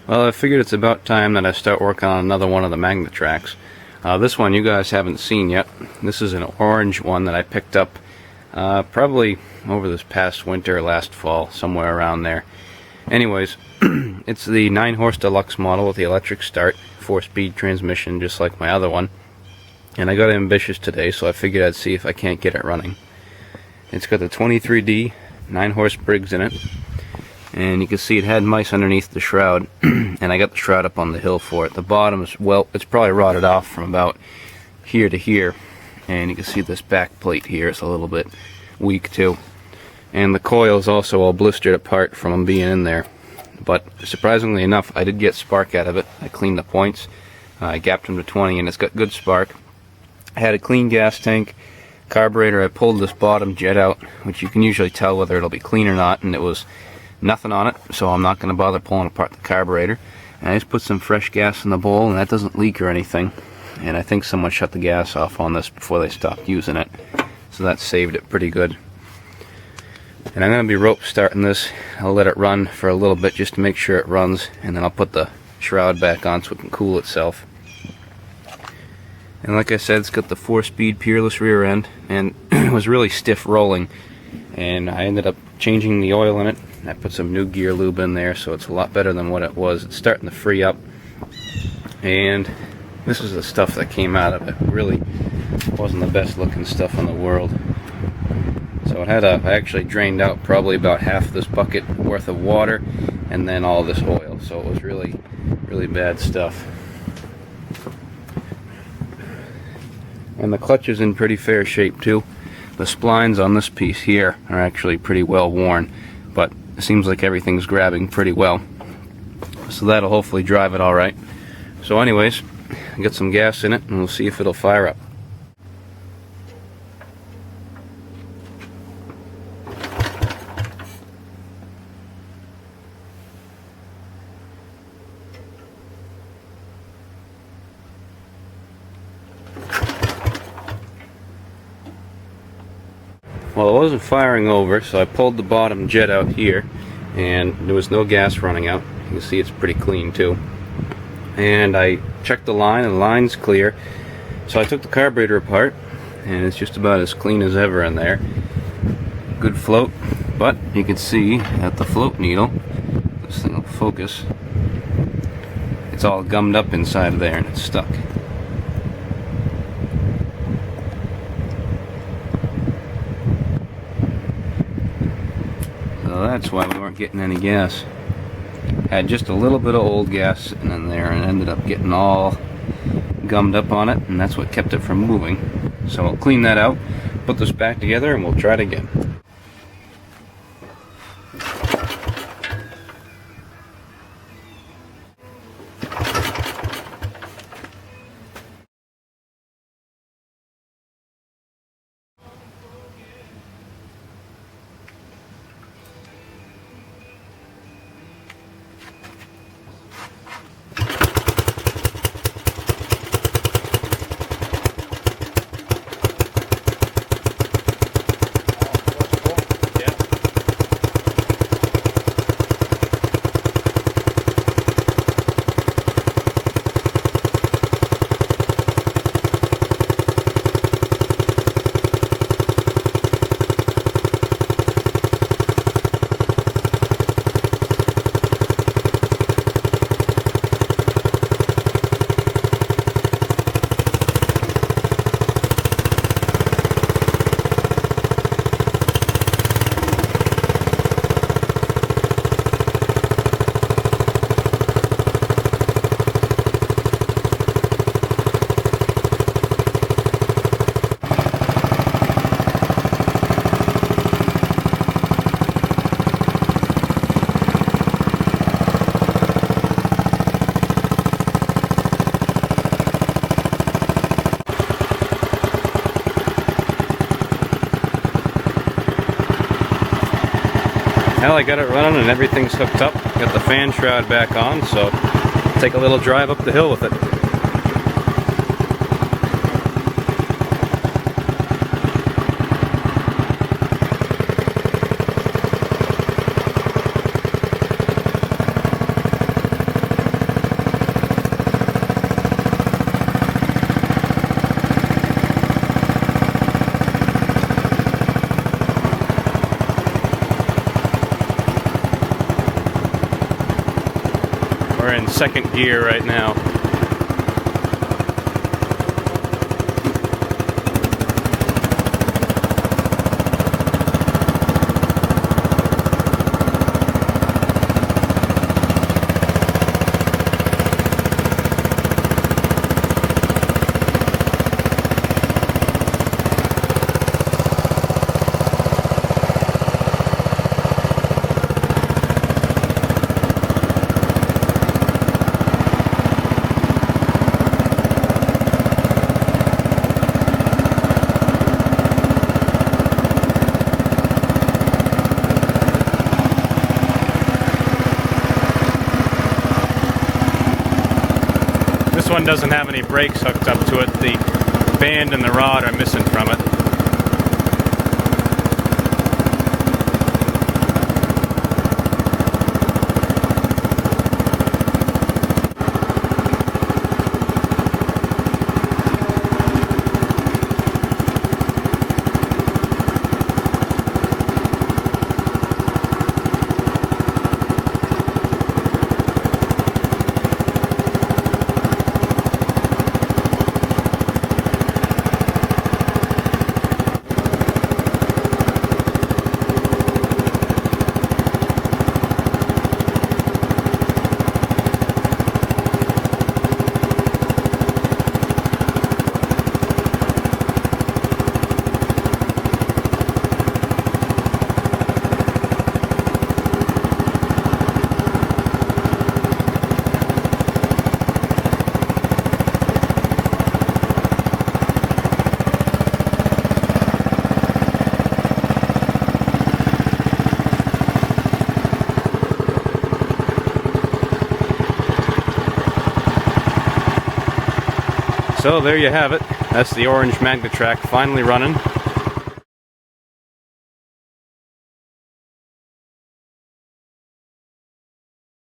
Well, I figured it's about time that I start working on another one of the Magna Tracs. This one you guys haven't seen yet. This is an orange one that I picked up probably over this past winter, last fall, somewhere around there. Anyways, it's the 9-horse deluxe model with the electric start, 4-speed transmission just like my other one. And I got ambitious today, so I figured I'd see if I can't get it running. It's got the 23D 9-horse Briggs in it. And you can see it had mice underneath the shroud, and I got the shroud up on the hill for it. The bottom is, well, it's probably rotted off from about here to here, and you can see this back plate here is a little bit weak too. And the coil is also all blistered apart from them being in there. But surprisingly enough, I did get spark out of it. I cleaned the points, I gapped them to 20, and it's got good spark. I had a clean gas tank, carburetor. I pulled this bottom jet out, which you can usually tell whether it'll be clean or not, and it was nothing on it, so I'm not going to bother pulling apart the carburetor. And I just put some fresh gas in the bowl, and that doesn't leak or anything. And I think someone shut the gas off on this before they stopped using it, so that saved it pretty good. And I'm going to be rope starting this. I'll let it run for a little bit just to make sure it runs, and then I'll put the shroud back on so it can cool itself. And like I said, it's got the 4-speed Peerless rear end, and it was really stiff rolling, and I ended up changing the oil in it. I put some new gear lube in there, so it's a lot better than what it was. It's starting to free up, and this is the stuff that came out of it. It really wasn't the best looking stuff in the world. So it had I actually drained out probably about half this bucket worth of water, and then all this oil. So it was really, really bad stuff. And the clutch is in pretty fair shape too. The splines on this piece here are actually pretty well worn, but it seems like everything's grabbing pretty well, so that'll hopefully drive it alright. So anyways, I got some gas in it, and we'll see if it'll fire up. Well, it wasn't firing over, so I pulled the bottom jet out here, and there was no gas running out. You can see it's pretty clean too. And I checked the line, and the line's clear. So I took the carburetor apart, and it's just about as clean as ever in there. Good float, but you can see at the float needle, this thing will focus, it's all gummed up inside of there and it's stuck. So that's why we weren't getting any gas. Had just a little bit of old gas sitting in there and ended up getting all gummed up on it, and that's what kept it from moving. So I'll clean that out, put this back together, and we'll try it again. Well, I got it running and everything's hooked up. Got the fan shroud back on, so take a little drive up the hill with it. we're in second gear right now. This one doesn't have any brakes hooked up to it. The band and the rod are missing from it. So there you have it. That's the orange Magna Trac finally running.